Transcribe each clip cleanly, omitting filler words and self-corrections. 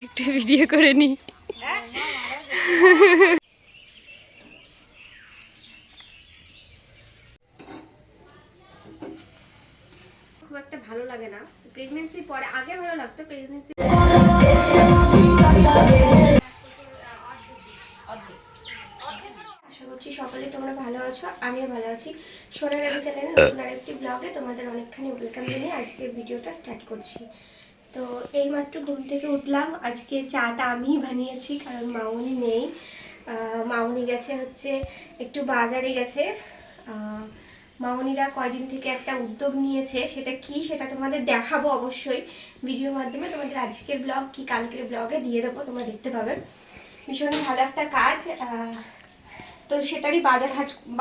একটু ভিডিও করে নি। খুব একটা ভালো লাগে না প্রেগন্যান্সির পরে, আগে ভালো লাগতো প্রেগন্যান্সি। আশা করছি সকলে তোমরা ভালো আছো, আমিও ভালো আছি। সোনার আগে চ্যানেলে নতুন আরেকটি ব্লগে তোমাদের অনেকখানি ওয়েলকাম জানিয়ে আজকে ভিডিওটা স্টার্ট করছি। তো এইমাত্র ঘুম থেকে উঠলাম। আজকে চাটা আমিই বানিয়েছি কারণ মাউনি নেই। মাউনি গেছে হচ্ছে একটু বাজারে গেছে। মাউনিরা কয়দিন থেকে একটা উদ্যোগ নিয়েছে, সেটা কি সেটা তোমাদের দেখাবো অবশ্যই ভিডিওর মাধ্যমে। তোমাদের আজকের ব্লগ কি কালকের ব্লগে দিয়ে দেবো, তোমরা দেখতে পাবে। ভীষণ ভালো একটা কাজ। তো সেটারই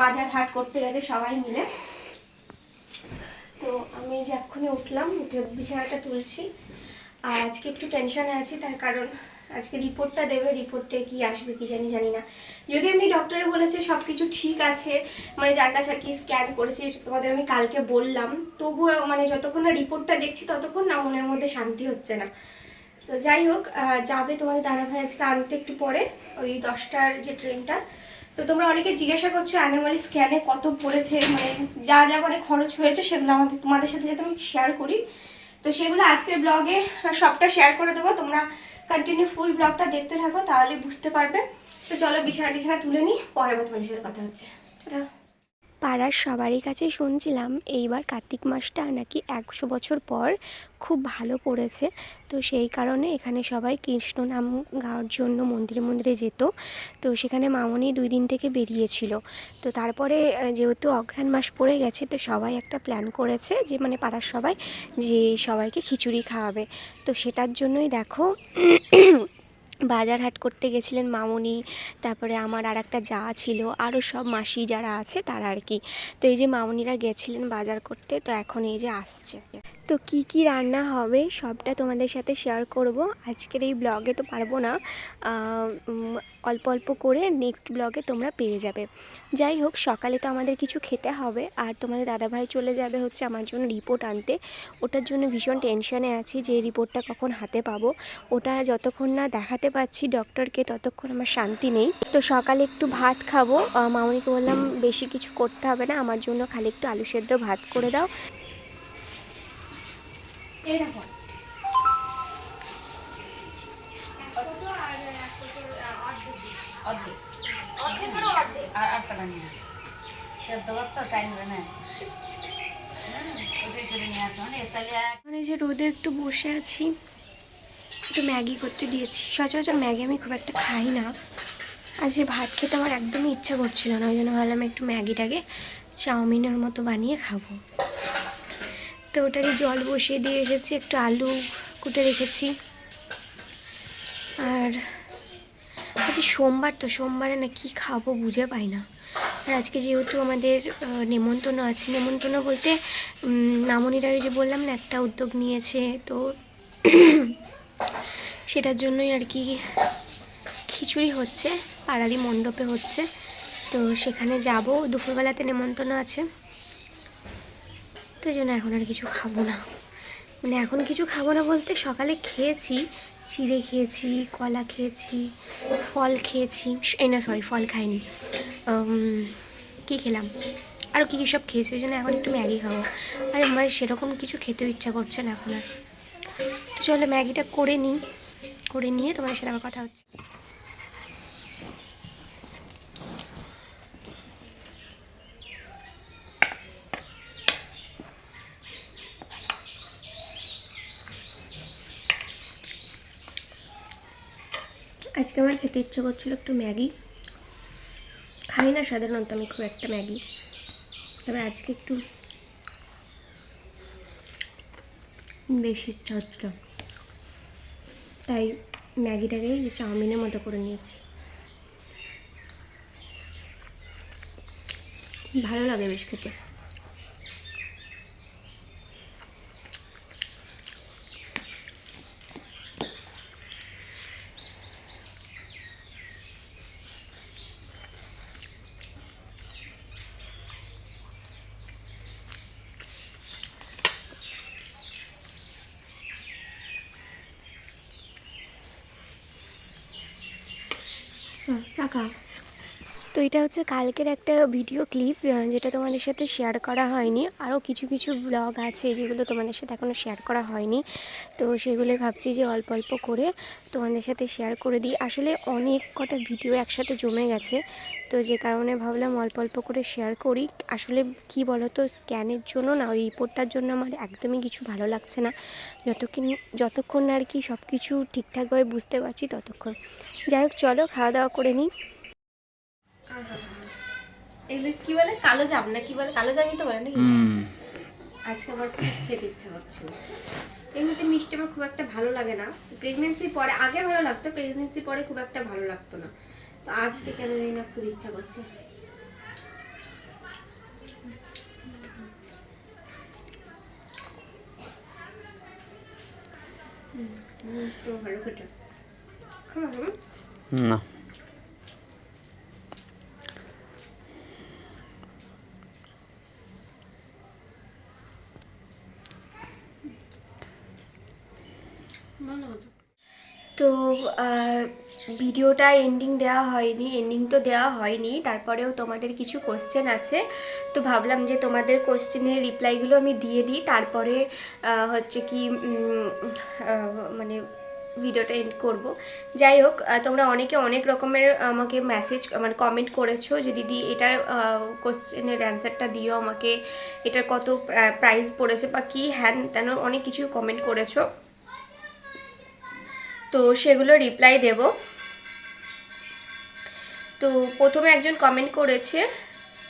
বাজার হাট করতে গেছে সবাই মিলে। তো আমি যে এক্ষুনি উঠলাম, উঠে বিছানাটা তুলছি। আর আজকে একটু টেনশনে আছি, তার কারণ আজকে রিপোর্টটা দেবে। রিপোর্টে কি আসবে কি জানি না। যদি এমনি ডক্টরে বলেছে সব কিছু ঠিক আছে, মানে যার কি স্ক্যান করেছি তোমাদের আমি কালকে বললাম, তবুও মানে যতক্ষণ না রিপোর্টটা দেখছি ততক্ষণ না মনের মধ্যে শান্তি হচ্ছে না। তো যাই হোক, যাবে তোমাদের দাদাভাই আজকে আনতে একটু পরে, ওই 10টার যে ট্রেনটা। তো তোমরা অনেকে জিজ্ঞাসা করছো অ্যানুয়াল স্ক্যানে কত পড়েছে, মানে যা মানে খরচ হয়েছে সেগুলো তোমাদের সাথে যাতে আমি শেয়ার করি। তো সেগুলো আজকের ব্লগে সবটা শেয়ার করে দেবো। তোমরা কন্টিনিউ ফুল ব্লগটা দেখতে থাকো, তাহলে বুঝতে পারবে। তো চলো বিছানা তুলে নিই, পরে তোমাদের সাথে কথা হচ্ছে। পাড়ার সবারই কাছে শুনছিলাম এইবার কার্তিক মাসটা নাকি 100 বছর পর খুব ভালো পড়েছে। তো সেই কারণে এখানে সবাই কৃষ্ণ নাম গাওয়ার জন্য মন্দিরে মন্দিরে যেত। তো সেখানে মামনি 2 দিন থেকে বেরিয়েছিল। তো তারপরে যেহেতু অঘ্রাণ মাস পড়ে গেছে, তো সবাই একটা প্ল্যান করেছে যে মানে পাড়ার সবাই যে সবাইকে খিচুড়ি খাওয়াবে। তো সেটার জন্যই দেখো বাজার হাট করতে গেছিলেন মামনি, তারপরে আমার আর একটা যা ছিল, আরও সব মাসি যারা আছে তারা আর কি। তো এই যে মামনিরা গেছিলেন বাজার করতে, তো এখন এই যে আসছে। তো কি কি রান্না হবে সবটা তোমাদের সাথে শেয়ার করব আজকের এই ব্লগে। তো পারবো না, অল্প অল্প করে নেক্সট ব্লগে তোমরা পেয়ে যাবে। যাই হোক, সকালে তো আমাদের কিছু খেতে হবে, আর তোমাদের দাদাভাই চলে যাবে হচ্ছে আমার জন্য রিপোর্ট আনতে। ওটার জন্য ভীষণ টেনশনে আছি যে রিপোর্টটা কখন হাতে পাবো। ওটা যতক্ষণ না দেখাতে পাচ্ছি ডক্টরকে ততক্ষণ আমার শান্তি নেই। তো সকালে একটু ভাত খাবো। মামনিকে বললাম বেশি কিছু করতে হবে না, আমার জন্য খালি একটু আলু সেদ্ধ ভাত করে দাও। এই দেখো মানে যে রোদে একটু বসে আছি, একটু ম্যাগি করতে দিয়েছি। সচরাচর ম্যাগি আমি খুব একটা খাই না, আজ যে ভাত খেতে আমার একদমই ইচ্ছা করছিল না, ওই জন্য ভাবলাম একটু ম্যাগিটাকে চাউমিনের মতো বানিয়ে খাবো। তো ওটারই জল বসিয়ে দিয়ে এসেছি, একটু আলু কুটে রেখেছি। আর আজকে সোমবার, তো সোমবারে না কি খাবো বুঝে পাই না। আর আজকে যেহেতু আমাদের নেমন্তন্ন আছে, নেমন্তন্ন বলতে মামনিরা ওই যে বললাম না একটা উদ্যোগ নিয়েছে, তো সেটার জন্যই আর কি খিচুড়ি হচ্ছে, পাড়ারই মণ্ডপে হচ্ছে। তো সেখানে যাব, দুপুরবেলাতে নেমন্তন্ন আছে। তো এই জন্য এখন আর কিছু খাবো না, মানে এখন কিছু খাবো না বলতে সকালে খেয়েছি, চিড়ে খেয়েছি, কলা খেয়েছি, ফল খেয়েছি। এই না সরি, ফল খাইনি। কী খেলাম আরও কী কী সব খেয়েছি, ওই জন্য এখন একটু ম্যাগি খাবো। আর আমার সেরকম কিছু খেতেও ইচ্ছা করছে না এখন আর। তো চলো ম্যাগিটা করে নিই, করে নিয়ে তোমার সাথে আমার কথা হচ্ছে। আজকে আমার খেতে ইচ্ছে করছিল একটু ম্যাগি। খাই না সাধারণত আমি খুব একটা ম্যাগি, তবে আজকে একটু বেশি ইচ্ছা হচ্ছিল, তাই ম্যাগিটাকে যে চাউমিনের মতো করে নিয়েছি। ভালো লাগে বেশ খেতে। টাকা। তো এটা হচ্ছে কালকের একটা ভিডিও ক্লিপ, যেটা তোমাদের সাথে শেয়ার করা হয়নি। আরও কিছু কিছু ব্লগ আছে যেগুলো তোমাদের সাথে এখনও শেয়ার করা হয়নি, তো সেগুলো ভাবছি যে অল্প অল্প করে তোমাদের সাথে শেয়ার করে দিই। আসলে অনেক কটা ভিডিও একসাথে জমে গেছে, তো যে কারণে ভাবলাম অল্প অল্প করে শেয়ার করি। আসলে কি বলো তো, স্ক্যানের জন্য না, ওই রিপোর্টটার জন্য আমার একদমই কিছু ভালো লাগছে না। যতক্ষণ না আর কি সব কিছু ঠিকঠাকভাবে বুঝতে পারছি ততক্ষণ। যাই হোক, চলো খাওয়া দাওয়া করে নিই। এগুলো কি বলে, কালো জাম না কি বলে, কালো জামই তো বলে নাকি? আজকে আমার খুব খেতে ইচ্ছা করছে। এমনিতে মিষ্টি আমার খুব একটা ভালো লাগে না, প্রেগনেন্সির পরে আগে ভালো লাগতো, প্রেগনেন্সির পরে খুব একটা ভালো লাগতো না। তো আজকে কেন জানি না খুব ইচ্ছা করছে। তো ভালো খেতে না। তো ভিডিওটা এন্ডিং তো দেওয়া হয়নি, তারপরেও তোমাদের কিছু কোশ্চেন আছে, তো ভাবলাম যে তোমাদের কোশ্চেনের রিপ্লাইগুলো আমি দিয়ে দিই, তারপরে হচ্ছে কি মানে ভিডিওটা এন্ড করব। যাই হোক, তোমরা অনেকে অনেক রকমের আমাকে মেসেজ মানে কমেন্ট করেছো যে দিদি এটার কোশ্চেনের অ্যান্সারটা দিও আমাকে, এটার কত প্রাইস পড়েছে বা কী হ্যান তেন অনেক কিছু কমেন্ট করেছো, তো সেগুলো রিপ্লাই দেব। তো প্রথমে একজন কমেন্ট করেছে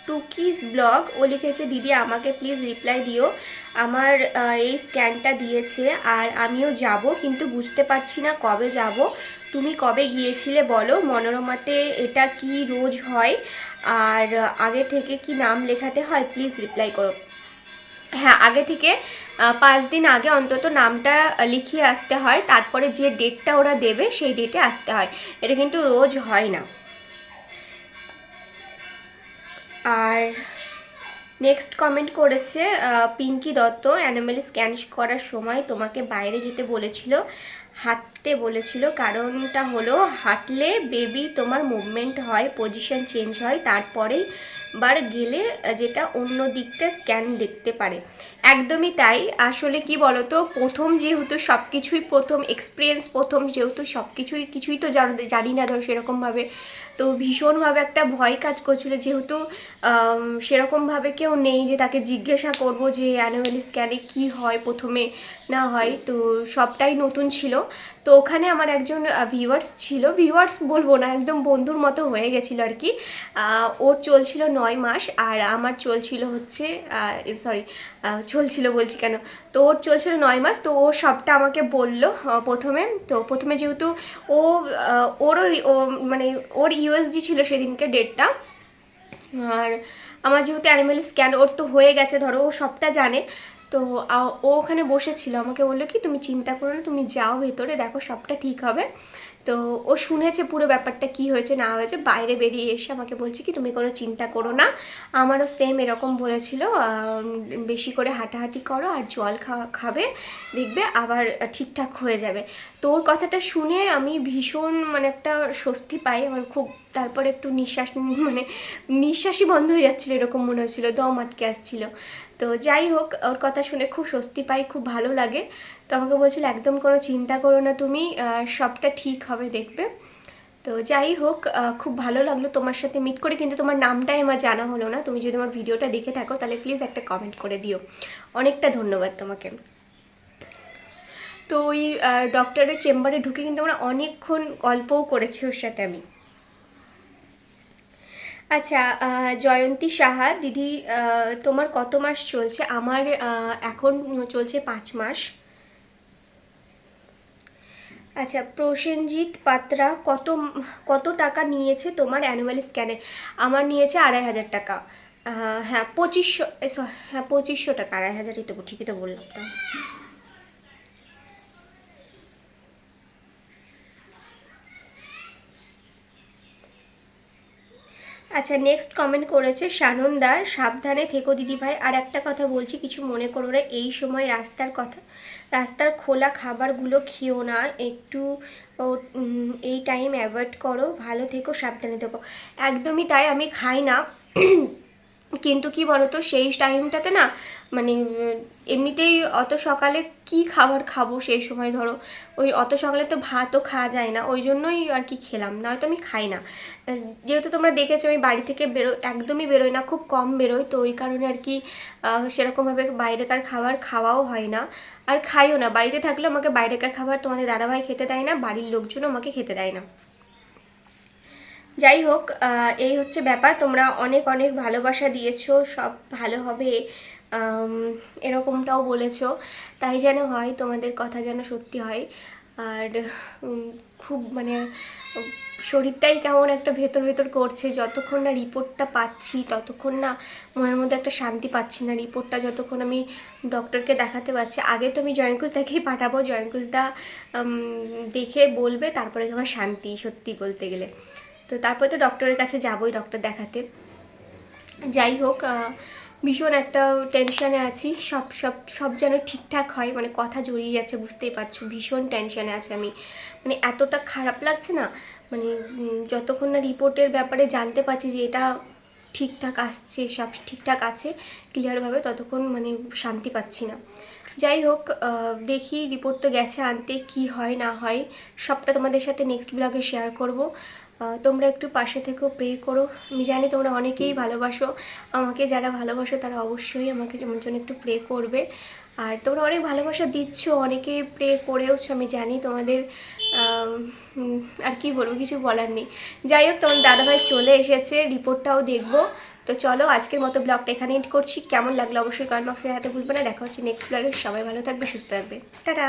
টুকিস ব্লগ, ও লিখেছে দিদি আমাকে প্লিজ রিপ্লাই দিও, আমার এই স্ক্যানটা দিয়েছে আর আমিও যাব, কিন্তু বুঝতে পারছি না কবে যাব, তুমি কবে গিয়েছিলে বলো, মনোরমাতে এটা কি রোজ হয় আর আগে থেকে কি নাম লেখাতে হয়, প্লিজ রিপ্লাই করো। হ্যাঁ, আগে থেকে 5 দিন আগে অন্তত নামটা লিখিয়ে আসতে হয়, তারপরে যে ডেটটা ওরা দেবে সেই ডেটে আসতে হয়, এটা কিন্তু রোজ হয় না। আর নেক্সট কমেন্ট করেছে পিঙ্কি দত্ত, অ্যানিমেল স্ক্যান করার সময় তোমাকে বাইরে যেতে বলেছিল, হাঁটতে বলেছিল, কারণটা হলো হাঁটলে বেবি তোমার মুভমেন্ট হয়, পজিশন চেঞ্জ হয়, তারপরেই বার গেলে যেটা অন্য দিকটা স্ক্যান দেখতে পারে। একদমই তাই। আসলে কি বলতো, প্রথম যেহেতু সব কিছুই প্রথম এক্সপিরিয়েন্স, প্রথম যেহেতু সব কিছুই তো জানি না ধর সেরকমভাবে, তো ভীষণভাবে একটা ভয় কাজ করছিল, যেহেতু সেরকমভাবে কেউ নেই যে তাকে জিজ্ঞাসা করব যে অ্যানুয়াল স্ক্যানে কী হয় প্রথমে না হয়, তো সবটাই নতুন ছিল। তো ওখানে আমার একজন ভিউয়ার্স বলবো না, একদম বন্ধুর মতো হয়ে গেছিলো আর কি। ওর চলছিল 9 মাস আর আমার চলছিল হচ্ছে চলছিল বলছি কেন, তো ওর চলছিল 9 মাস, তো ও সবটা আমাকে বলল প্রথমে যেহেতু মানে ওর ইউএসজি ছিল সেদিনকে ডেটটা, আর আমার যেহেতু অ্যানিমেল স্ক্যান ওর তো হয়ে গেছে, ধরো ও সবটা জানে, তো ও ওখানে বসেছিল, আমাকে বললো কি তুমি চিন্তা করো না, তুমি যাও ভেতরে, দেখো সবটা ঠিক হবে। তো ও শুনেছে পুরো ব্যাপারটা কি হয়েছে না হয়েছে, বাইরে বেরিয়ে এসে আমাকে বলছে কি তুমি কোনো চিন্তা করো না, আমারও সেম এরকম বলেছিল, বেশি করে হাঁটাহাঁটি করো আর জল খাবে, দেখবে আবার ঠিকঠাক হয়ে যাবে। তো ওর কথাটা শুনে আমি ভীষণ মানে একটা স্বস্তি পাই, আমার খুব, তারপরে একটু নিঃশ্বাসই বন্ধ হয়ে যাচ্ছিলো, এরকম মনে হচ্ছিলো, দম আটকে আসছিলো। তো যাই হোক, ওর কথা শুনে খুব স্বস্তি পাই, খুব ভালো লাগে। তো আমাকে বলছিল একদম কোনো চিন্তা করো না তুমি, সবটা ঠিক হবে দেখবে। তো যাই হোক, খুব ভালো লাগলো তোমার সাথে মিট করে, কিন্তু তোমার নামটাই আমার জানা হলো না, তুমি যদি আমার ভিডিওটা দেখে থাকো তাহলে প্লিজ একটা কমেন্ট করে দিও, অনেকটা ধন্যবাদ তোমাকে। তো ওই ডক্টরের চেম্বারে ঢুকে কিন্তু আমরা অনেকক্ষণ গল্পও করেছি ওর সাথে আমি। আচ্ছা, জয়ন্তী সাহা দিদি, তোমার কত মাস চলছে? আমার এখন চলছে 5 মাস। আচ্ছা, প্রসেনজিৎ পাত্রা, কত টাকা নিয়েছে তোমার অ্যানুয়াল স্ক্যানে? আমার নিয়েছে 2500 টাকা। হ্যাঁ 2500, হ্যাঁ 2500 টাকা, 2500ই তো ঠিকই তো বললাম তো। আচ্ছা, নেক্সট কমেন্ট করেছে সানন্দার, সাবধানে থেকো দিদিভাই। আর একটা কথা বলছি, কিছু মনে করো না, এই সময় রাস্তার খোলা খাবারগুলো খেও না, একটু এই টাইম অ্যাভয়েড করো। ভালো থেকো, সাবধানে থেকো। একদমই তাই, আমি খাই না। কিন্তু কি বলতো, সেই টাইমটাতে না মানে এমনিতেই অত সকালে কি খাবার খাবো সেই সময়, ধরো ওই অত সকালে তো ভাতও খাওয়া যায় না, ওই জন্যই আর কি খেলাম, নয়তো আমি খাই না। যেহেতু তোমরা দেখেছো আমি বাড়ি থেকে একদমই বেরোই না, খুব কম বেরোই, তো ওই কারণে আর কি সেরকমভাবে বাইরেকার খাবার খাওয়াও হয় না, আর খাইও না। বাড়িতে থাকলে আমাকে বাইরেকার খাবার তোমাদের দাদাভাই খেতে দেয় না, বাড়ির লোকজনও আমাকে খেতে দেয় না। যাই হোক, এই হচ্ছে ব্যাপার। তোমরা অনেক অনেক ভালোবাসা দিয়েছো, সব ভালো হবে এরকমটাও বলেছো, তাই যেন হয়, তোমাদের কথা যেন সত্যি হয়। আর খুব মানে শরীরটাই কেমন একটা ভেতর ভেতর করছে, যতক্ষণ না রিপোর্টটা পাচ্ছি ততক্ষণ না মনের মধ্যে একটা শান্তি পাচ্ছি না। রিপোর্টটা যতক্ষণ আমি ডক্টরকে দেখাতে পারছি, আগে তো আমি জয়ঙ্কুশ দেখেই পাঠাবো, জয়ঙ্কুশদা দেখে বলবে, তারপরে আমার শান্তি সত্যি বলতে গেলে। তো তারপরে তো ডক্টরের কাছে যাবোই, ডক্টর দেখাতে। যাই হোক, ভীষণ একটা টেনশানে আছি, সব সব সব যেন ঠিকঠাক হয়, মানে কথা জড়িয়ে যাচ্ছে, বুঝতেই পারছো, ভীষণ টেনশানে আছি আমি, মানে এতটা খারাপ লাগছে না, মানে যতক্ষণ না রিপোর্টের ব্যাপারে জানতে পারছি যে এটা ঠিকঠাক আসছে, সব ঠিকঠাক আছে ক্লিয়ারভাবে, ততক্ষণ মানে শান্তি পাচ্ছি না। যাই হোক, দেখি, রিপোর্ট তো গেছে আনতে, কি হয় না হয় সবটা তোমাদের সাথে নেক্সট ব্লগে শেয়ার করব। তোমরা একটু পাশে থেকেও প্রে করো, আমি জানি তোমরা অনেকেই ভালোবাসো আমাকে, যারা ভালোবাসো তারা অবশ্যই আমাকে আমার জন্য একটু প্রে করবে। আর তোমরা অনেক ভালোবাসা দিচ্ছ, অনেকে প্রে করেওছো, আমি জানি তোমাদের আর কি বলবো, কিছু বলার নেই। যাই হোক, তোমার দাদাভাই চলে এসেছে, রিপোর্টটাও দেখবো। তো চলো, আজকের মতো ব্লগটা এখানে এন্ড করছি। কেমন লাগলো অবশ্যই কমেন্ট বক্সে জানাতে ভুলবে না। দেখা হচ্ছে নেক্সট ব্লগে। সবাই ভালো থাকবে, সুস্থ থাকবে, টাটা।